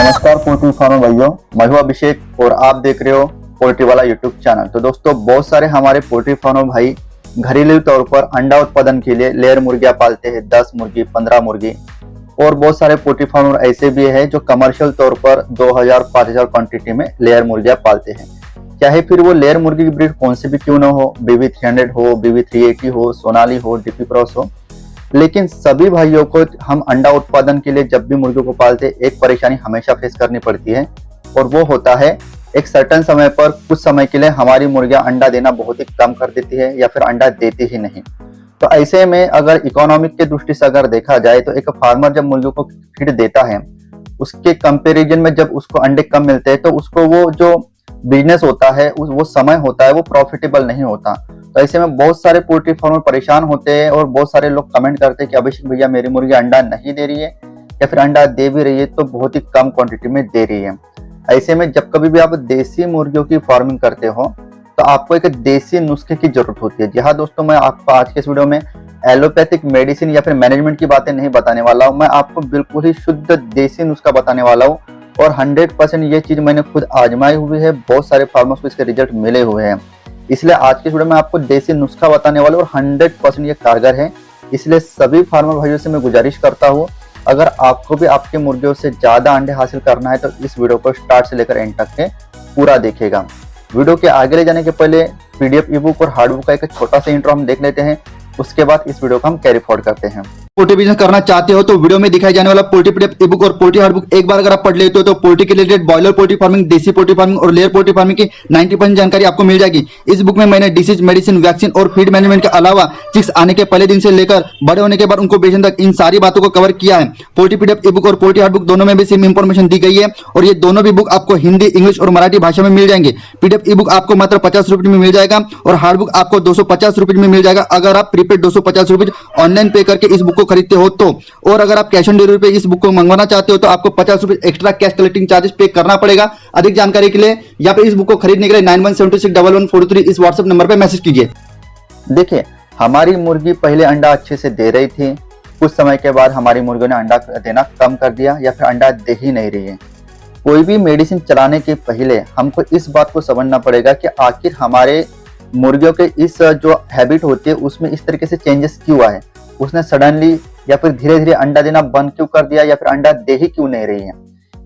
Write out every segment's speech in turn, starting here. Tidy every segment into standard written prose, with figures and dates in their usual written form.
नमस्कार poultry farm भाइयों, मैं हूं अभिषेक और आप देख रहे हो पोल्ट्री वाला यूट्यूब चैनल। तो दोस्तों, बहुत सारे हमारे पोल्ट्री फार्म भाई घरेलू तौर पर अंडा उत्पादन के लिए लेयर मुर्गियां पालते हैं, 10 मुर्गी 15 मुर्गी। और बहुत सारे पोल्ट्री फार्म ऐसे भी है जो कमर्शियल तौर पर 2000-5000 क्वांटिटी में लेयर मुर्गियां पालते हैं। चाहे फिर वो लेयर मुर्गी की ब्रीड कौन से भी क्यों न हो, BB300 हो, BB380 हो, सोनाली हो, डीपी क्रॉस हो, लेकिन सभी भाइयों को हम अंडा उत्पादन के लिए जब भी मुर्गियों को पालते एक परेशानी हमेशा फेस करनी पड़ती है, और वो होता है एक सर्टेन समय पर कुछ समय के लिए हमारी मुर्गियां अंडा देना बहुत ही कम कर देती है या फिर अंडा देती ही नहीं। तो ऐसे में अगर इकोनॉमिक के दृष्टि से अगर देखा जाए तो एक फार्मर जब मुर्गियों को फीड देता है, उसके कंपेरिजन में जब उसको अंडे कम मिलते हैं तो उसको वो जो बिजनेस होता है, वो समय होता है, वो प्रॉफिटेबल नहीं होता। तो ऐसे में बहुत सारे पोल्ट्री फार्मर परेशान होते हैं और बहुत सारे लोग कमेंट करते हैं कि अभिषेक भैया मेरी मुर्गी अंडा नहीं दे रही है, या फिर अंडा दे भी रही है तो बहुत ही कम क्वांटिटी में दे रही है। ऐसे में जब कभी भी आप देसी मुर्गियों की फार्मिंग करते हो तो आपको एक देसी नुस्खे की जरूरत होती है। जी हाँ दोस्तों, मैं आपको आज के इस वीडियो में एलोपैथिक मेडिसिन या फिर मैनेजमेंट की बातें नहीं बताने वाला हूँ। मैं आपको बिल्कुल ही शुद्ध देसी नुस्खा बताने वाला हूँ, और 100% ये चीज मैंने खुद आजमाई हुई है। बहुत सारे फार्मर्स को इसके रिजल्ट मिले हुए हैं, इसलिए आज के वीडियो में आपको देसी नुस्खा बताने वाला हूं और 100% ये कारगर है। इसलिए सभी फार्मर भाइयों से मैं गुजारिश करता हूं, अगर आपको भी आपके मुर्गियों से ज्यादा अंडे हासिल करना है तो इस वीडियो को स्टार्ट से लेकर एंड तक के पूरा देखेगा। वीडियो के आगे ले जाने के पहले PDF ई-बुक और हार्डबुक का एक छोटा सा इंट्रो हम देख लेते हैं, उसके बाद इस वीडियो को हम कैरी फॉरवर्ड करते हैं। पोल्ट्री बिजनेस करना चाहते हो तो वीडियो में दिखाई जाने वाला पोल्ट्री PDF ई-बुक और पोल्ट्री हार्डबुक एक बार अगर आप पढ़ लेते हो तो पोल्ट्री के रिलेटेड बॉयलर पोल्ट्री फार्मिंग, देसी पोल्ट्री फार्मिंग और लेयर पोल्ट्री फार्मिंग की 90% जानकारी आपको मिल जाएगी। इस बुक में मैंने डिसीज, मेडिसिन, वैक्सीन और फीड मैनेजमेंट के अलावा चिक्स आने के पहले दिन से लेकर बड़े होने के बाद उनको बेचने तक इन सारी बातों को कवर किया है। पोल्ट्री PDF ई-बुक और पोल्ट्री हार्डबुक दोनों में भी सेम इंफॉर्मेशन दी गई है, और ये दोनों भी बुक आपको हिंदी, इंग्लिश और मराठी भाषा में मिल जाएंगे। PDF ई-बुक आपको मात्र 50 रुपए में मिल जाएगा और हार्डबुक आपको 250 रुपए में मिल जाएगा अगर आप प्रीपेड 250 रुपए ऑनलाइन पे करके इस बुक को खरीदते हो तो। और अगर आप कैश ऑन डिलीवरी पे इस बुक को मंगवाना चाहते हो तो आपको 50 रुपए एक्स्ट्रा कैश कलेक्टिंग चार्जेस पे करना पड़ेगा। अधिक जानकारी के लिए या फिर इस बुक को खरीदने के लिए 91761143 इस व्हाट्सएप नंबर पे मैसेज कीजिए। देखिए, हमारी मुर्गी पहले अंडा अच्छे से दे रही थी, कुछ समय के बाद हमारी मुर्गियों ने अंडा देना कम कर दिया या फिर अंडा दे ही नहीं रही है। कोई भी मेडिसिन चलाने के पहले हमको इस बात को समझना पड़ेगा कि आखिर हमारे मुर्गियों के इस जो हैबिट होती है उसमें इस तरीके से चेंजेस क्यों आए, उसने सडनली या फिर धीरे धीरे अंडा देना बंद क्यों कर दिया, या फिर अंडा दे ही क्यों नहीं रही है।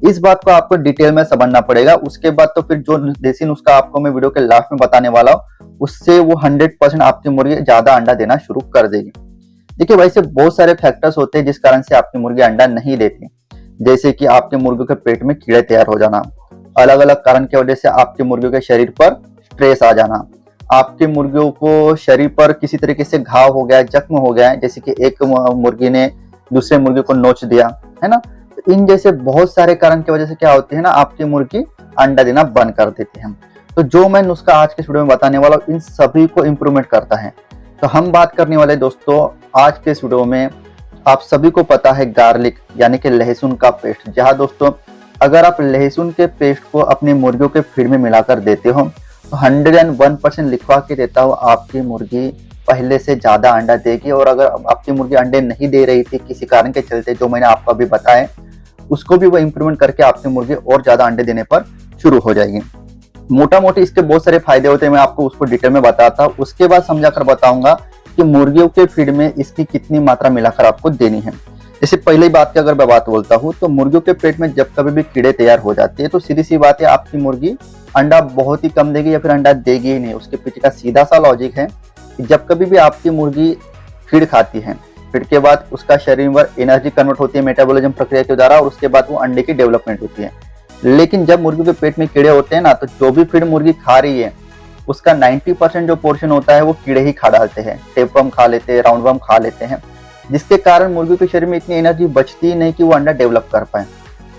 इस बात को आपको डिटेल में समझना पड़ेगा। उसके बाद तो फिर जो देसी नुस्खा आपको मैं वीडियो के लास्ट में बताने वाला हूँ, उससे वो 100% आपकी मुर्गी ज्यादा अंडा देना शुरू कर देगी। देखिए, वैसे बहुत सारे फैक्टर्स होते हैं जिस कारण से आपकी मुर्गी अंडा नहीं देती, जैसे कि आपके मुर्गियों के पेट में कीड़े तैयार हो जाना, अलग अलग कारण की वजह से आपके मुर्गियों के शरीर पर स्ट्रेस आ जाना, आपके मुर्गियों को शरीर पर किसी तरीके से घाव हो गया, जख्म हो गया है, जैसे कि एक मुर्गी ने दूसरे मुर्गी को नोच दिया है ना। तो इन जैसे बहुत सारे कारण की वजह से क्या होती है ना, आपकी मुर्गी अंडा देना बंद कर देती है। तो जो मैं नुस्खा आज के वीडियो में बताने वाला हूँ इन सभी को इम्प्रूवमेंट करता है। तो हम बात करने वाले दोस्तों आज के इस वीडियो में, आप सभी को पता है गार्लिक यानी कि लहसुन का पेस्ट। जहाँ दोस्तों, अगर आप लहसुन के पेस्ट को अपनी मुर्गियों के फीड में मिलाकर देते हो तो 101% लिखवा के देता हूँ आपकी मुर्गी पहले से ज्यादा अंडा देगी। और अगर आपकी मुर्गी अंडे नहीं दे रही थी किसी कारण के चलते, जो मैंने आपको अभी बताया, उसको भी वो इंप्रूवमेंट करके आपकी मुर्गी और ज्यादा अंडे देने पर शुरू हो जाएगी। मोटा मोटी इसके बहुत सारे फायदे होते हैं, मैं आपको उसको डिटेल में बताता हूँ। उसके बाद समझाकर बताऊंगा कि मुर्गियों के फीड में इसकी कितनी मात्रा मिलाकर आपको देनी है। जैसे पहली बात की अगर मैं बात बोलता हूँ तो मुर्गियों के पेट में जब कभी भी कीड़े तैयार हो जाते हैं तो सीधी सी बात है, आपकी मुर्गी अंडा बहुत ही कम देगी या फिर अंडा देगी ही नहीं। उसके पीछे का सीधा सा लॉजिक है कि जब कभी भी आपकी मुर्गी फीड खाती है, फीड के बाद उसका शरीर में एनर्जी कन्वर्ट होती है मेटाबॉलिज्म प्रक्रिया के द्वारा, और उसके बाद वो अंडे की डेवलपमेंट होती है। लेकिन जब मुर्गी के पेट में कीड़े होते हैं ना, तो जो भी फीड मुर्गी खा रही है उसका 90% जो पोर्शन होता है वो कीड़े ही खा डालते हैं। टेपवर्म खा लेते हैं, राउंडवर्म खा लेते हैं, जिसके कारण मुर्गी के शरीर में इतनी एनर्जी बचती ही नहीं कि वो अंडा डेवलप कर पाए।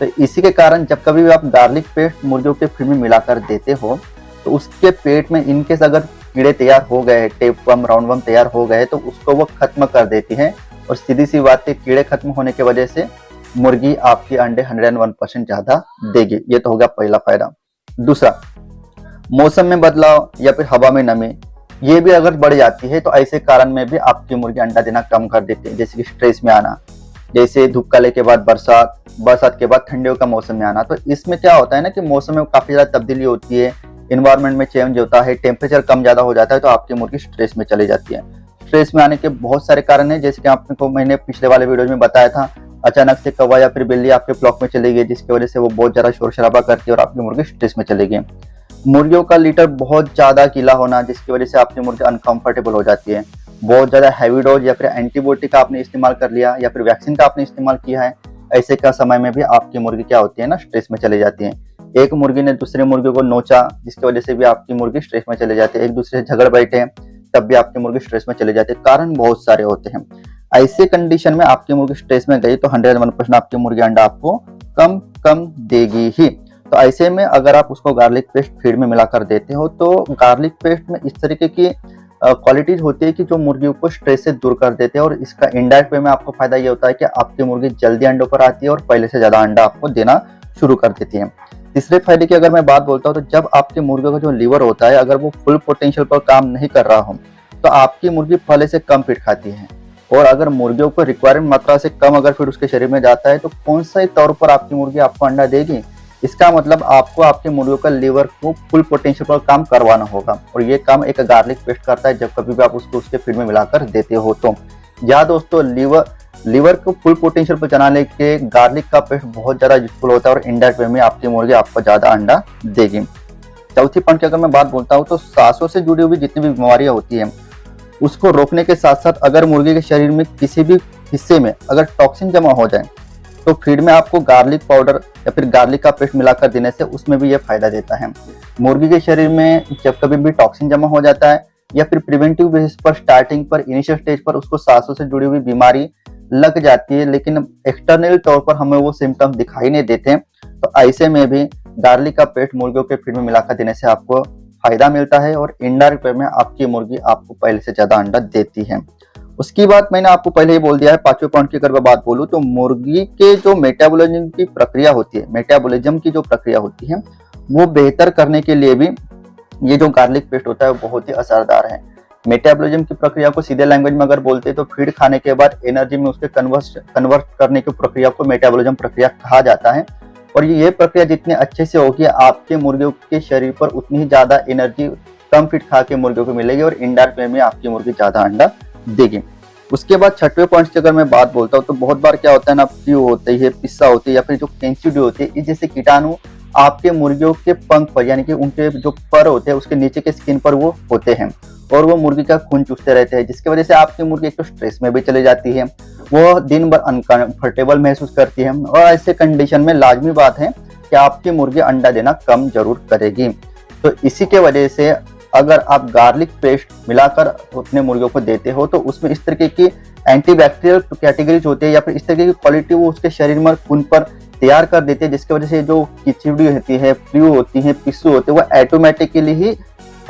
तो इसी के कारण जब कभी भी आप गार्लिक पेस्ट मुर्गियों के फीड में मिलाकर देते हो तो उसके पेट में इनकेस अगर कीड़े तैयार हो गए, टेपवर्म, राउंडवर्म तैयार हो गए, तो उसको वो खत्म कर देती है। और सीधी सी बात है, कीड़े खत्म होने की वजह से मुर्गी आपकी अंडे 101% ज्यादा देगी। ये तो हो गया पहला फायदा। दूसरा, मौसम में बदलाव या फिर हवा में नमी, ये भी अगर बढ़ जाती है तो ऐसे कारण में भी आपकी मुर्गी अंडा देना कम कर देती है। जैसे कि स्ट्रेस में आना, जैसे धूप काले के बाद बरसात, बरसात के बाद ठंडियों का मौसम में आना। तो इसमें क्या होता है ना कि मौसम में काफी ज्यादा तब्दीली होती है, इन्वायरमेंट में चेंज होता है, टेम्परेचर कम ज्यादा हो जाता है, तो आपकी मुर्गी स्ट्रेस में चली जाती है। स्ट्रेस में आने के बहुत सारे कारण है, जैसे कि आपको मैंने पिछले वाले वीडियो में बताया था, अचानक से कौवा या फिर बिल्ली आपके फ्लॉक में चली गई, जिसकी वजह से वो बहुत ज्यादा शोर शराबा करती है और आपकी मुर्गी स्ट्रेस में चली गई। मुर्गियों का लीटर बहुत ज्यादा गीला होना, जिसकी वजह से आपकी मुर्गी अनकंफर्टेबल हो जाती है। बहुत ज्यादा हैवी डोज या फिर एंटीबायोटिक का आपने इस्तेमाल कर लिया या फिर वैक्सीन का आपने इस्तेमाल किया है, ऐसे का समय में भी आपकी मुर्गी क्या होती है ना, स्ट्रेस में चली जाती है। एक मुर्गी ने दूसरे मुर्गी को नोचा, जिसकी वजह से भी आपकी मुर्गी स्ट्रेस में चले जाती है। एक दूसरे से झगड़ बैठे तब भी आपकी मुर्गी स्ट्रेस में चले जाती है। कारण बहुत सारे होते हैं। ऐसे कंडीशन में आपकी मुर्गी स्ट्रेस में गई तो 101% आपकी मुर्गी अंडा आपको कम देगी ही। तो ऐसे में अगर आप उसको गार्लिक पेस्ट फीड में मिलाकर देते हो, तो गार्लिक पेस्ट में इस तरीके की क्वालिटीज होती है कि जो मुर्गियों को स्ट्रेस से दूर कर देते हैं, और इसका इनडायरेक्ट वे में आपको फायदा ये होता है कि आपकी मुर्गी जल्दी अंडों पर आती है और पहले से ज्यादा अंडा आपको देना शुरू कर देती है। तीसरे फायदे की अगर मैं बात बोलता हूँ, तो जब आपकी मुर्गियों का जो लीवर होता है, अगर वो फुल पोटेंशियल पर काम नहीं कर रहा हो, तो आपकी मुर्गी पहले से कम फीड खाती है। और अगर मुर्गियों को रिक्वायरमेंट मात्रा से कम अगर फीड उसके शरीर में जाता है, तो कौन सा ही तौर पर आपकी मुर्गी आपको अंडा देगी। इसका मतलब आपको आपके मुर्गियों का लीवर को फुल पोटेंशियल पर काम करवाना होगा, और ये काम एक गार्लिक पेस्ट करता है जब कभी भी आप उसको उसके फीड में मिलाकर देते हो। तो या दोस्तों, लीवर को फुल पोटेंशियल पर चलाने के गार्लिक का पेस्ट बहुत ज्यादा यूजफुल होता है, और इनडायरेक्ट वे में आपकी मुर्गी आपको ज्यादा अंडा देगी। चौथी पॉइंट की अगर मैं बात बोलता हूँ, तो सांसों से जुड़ी हुई जितनी भी बीमारियां होती है उसको रोकने के साथ साथ अगर मुर्गी के शरीर में किसी भी हिस्से में अगर टॉक्सिन जमा हो जाए, तो फीड में आपको गार्लिक पाउडर या फिर गार्लिक का पेस्ट मिलाकर देने से उसमें भी ये फायदा देता है। मुर्गी के शरीर में जब कभी भी टॉक्सिन जमा हो जाता है, या फिर प्रिवेंटिव बेसिस पर स्टार्टिंग पर इनिशियल स्टेज पर उसको सांसों से जुड़ी हुई बीमारी लग जाती है, लेकिन एक्सटर्नल तौर पर हमें वो सिम्टम दिखाई नहीं देते, तो ऐसे में भी गार्लिक का पेस्ट मुर्गियों के फीड में मिलाकर देने से आपको फायदा मिलता है, और इनडायरेक्ट वे में आपकी मुर्गी आपको पहले से ज्यादा अंडा देती है। उसकी बात मैंने आपको पहले ही बोल दिया है। पांचवें पॉइंट की अगर मैं बात बोलूं, तो मुर्गी के जो मेटाबॉलिज्म की प्रक्रिया होती है, मेटाबॉलिज्म की जो प्रक्रिया होती है, वो बेहतर करने के लिए भी ये जो गार्लिक पेस्ट होता है वो बहुत ही असरदार है। मेटाबॉलिज्म की प्रक्रिया को सीधे लैंग्वेज में अगर बोलते हैं, तो फीड खाने के बाद एनर्जी में उसके कन्वर्ट करने की प्रक्रिया को मेटाबॉलिज्म प्रक्रिया कहा जाता है। और ये प्रक्रिया जितने अच्छे से होगी, आपके मुर्गियों के शरीर पर उतनी ही ज्यादा एनर्जी कम फीड खा के मुर्गियों को मिलेगी, और इनडायरेक्ट वे में आपकी मुर्गी ज्यादा अंडा देगी। उसके बाद छठवें पॉइंट की अगर मैं बात बोलता हूँ, तो बहुत बार क्या होता है ना, फ्लू होती है, पिस्सा होती है, या फिर जो कैंसिडी होती है, इस जैसे कीटाणु आपके मुर्गियों के पंख पर, यानी कि उनके जो पर होते हैं उसके नीचे के स्किन पर वो होते हैं, और वो मुर्गी का खून चूसते रहते हैं, जिसकी वजह से आपकी मुर्गी एक तो स्ट्रेस में भी चली जाती है, वो दिन भर अनकंफर्टेबल महसूस करती है, और ऐसे कंडीशन में लाजमी बात है कि आपकी मुर्गी अंडा देना कम जरूर करेगी। तो इसी के वजह से अगर आप गार्लिक पेस्ट मिलाकर अपने मुर्गियों को देते हो, तो उसमें इस तरीके की एंटीबैक्टीरियल कैटेगरीज होती है, या फिर इस तरीके की क्वालिटी वो उसके शरीर में खून पर तैयार कर देती है, जिसकी वजह से जो कीचड़ी होती है, फ्लू होती है, पिस्सू होते हैं, वो ऑटोमेटिकली ही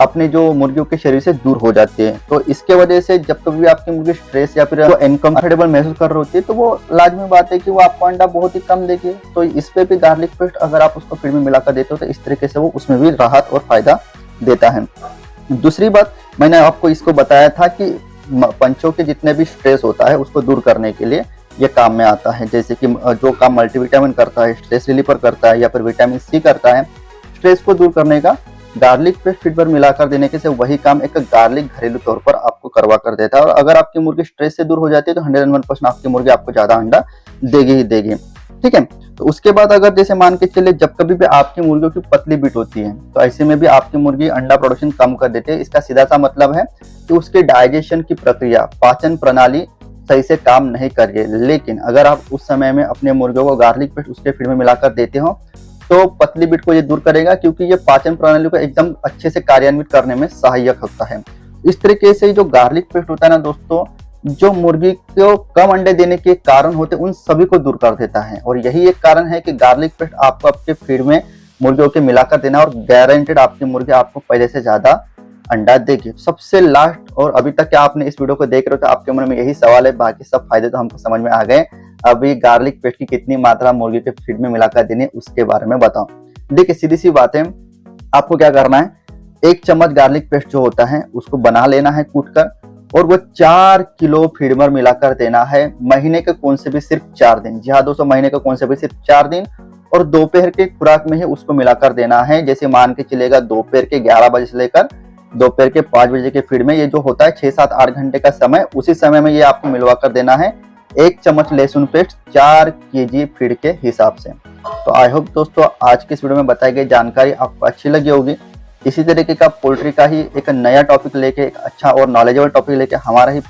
अपने जो मुर्गियों के शरीर से दूर हो जाते हैं। तो इसके वजह से जब कभी भी आपकी मुर्गी स्ट्रेस या फिर अनकंफर्टेबल महसूस कर रही होती है, तो वो लाजमी बात है कि वो आपको अंडा बहुत ही कम देगी। तो इस पे भी गार्लिक पेस्ट अगर आप उसको फीड में मिलाकर देते हो, तो इस तरीके से वो उसमें भी राहत और फायदा देता है। दूसरी बात, मैंने आपको इसको बताया था कि पंचों के जितने भी स्ट्रेस होता है उसको दूर करने के लिए ये काम में आता है। जैसे कि जो काम मल्टीविटामिन करता है, स्ट्रेस रिलीवर करता है, या फिर विटामिन सी करता है, स्ट्रेस को दूर करने का गार्लिक पेस्ट फीड पर मिलाकर देने के से वही काम एक गार्लिक घरेलू तौर पर आपको करवा कर देता है। और अगर आपकी मुर्गी स्ट्रेस से दूर हो जाती है, तो 101% आपकी मुर्गी आपको ज्यादा अंडा देगी ही देगी। ठीक है। तो उसके बाद अगर जैसे मान के चले, जब कभी भी आपकी मुर्गियों की पतली बीट होती है, तो ऐसे में भी आपकी मुर्गी अंडा प्रोडक्शन कम कर देती है। इसका सीधा सा मतलब है कि उसके डाइजेशन की प्रक्रिया, पाचन प्रणाली सही से काम नहीं कर रही। लेकिन अगर आप उस समय में अपने मुर्गियों को गार्लिक पेस्ट उसके फीड में मिलाकर देते हो, तो पतली बीट को ये दूर करेगा, क्योंकि ये पाचन प्रणाली को एकदम अच्छे से कार्यान्वित करने में सहायक होता है। इस तरीके से जो गार्लिक पेस्ट होता है ना दोस्तों, जो मुर्गी को कम अंडे देने के कारण होते हैं उन सभी को दूर कर देता है। और यही एक कारण है कि गार्लिक पेस्ट आपको आपके फीड में मुर्गियों के मिलाकर देना, और गारंटेड आपकी मुर्गी आपको पहले से ज्यादा अंडा देगी। सबसे लास्ट, और अभी तक क्या आपने इस वीडियो को देख रहे हो तो आपके मन में यही सवाल है, बाकी सब फायदे तो हमको समझ में आ गए, अभी गार्लिक पेस्ट की कितनी मात्रा मुर्गी के फीड में मिलाकर देनी है उसके बारे में बताओ। देखिए सीधी सी बात है, आपको क्या करना है, 1 चम्मच गार्लिक पेस्ट जो होता है उसको बना लेना है कूट कर, और वो 4 किलो फीडमर मिलाकर देना है महीने के कौन से भी सिर्फ 4 दिन। जी हाँ दोस्तों, महीने के कौन से भी सिर्फ 4 दिन, और दोपहर के खुराक में ही उसको मिलाकर देना है। जैसे मान के चलेगा दोपहर के 11 बजे से लेकर दोपहर के 5 बजे के फीड में, ये जो होता है 6, 7, 8 घंटे का समय, उसी समय में ये आपको मिलवा कर देना है 1 चम्मच लहसुन पेस्ट 4 केजी फीड के हिसाब से। तो आई होप दोस्तों आज के इस वीडियो में बताई गई जानकारी आपको अच्छी लगी होगी। इसी तरीके का पोल्ट्री का ही एक नया टॉपिक लेके, एक अच्छा और नॉलेजेबल टॉपिक लेके हमारा ही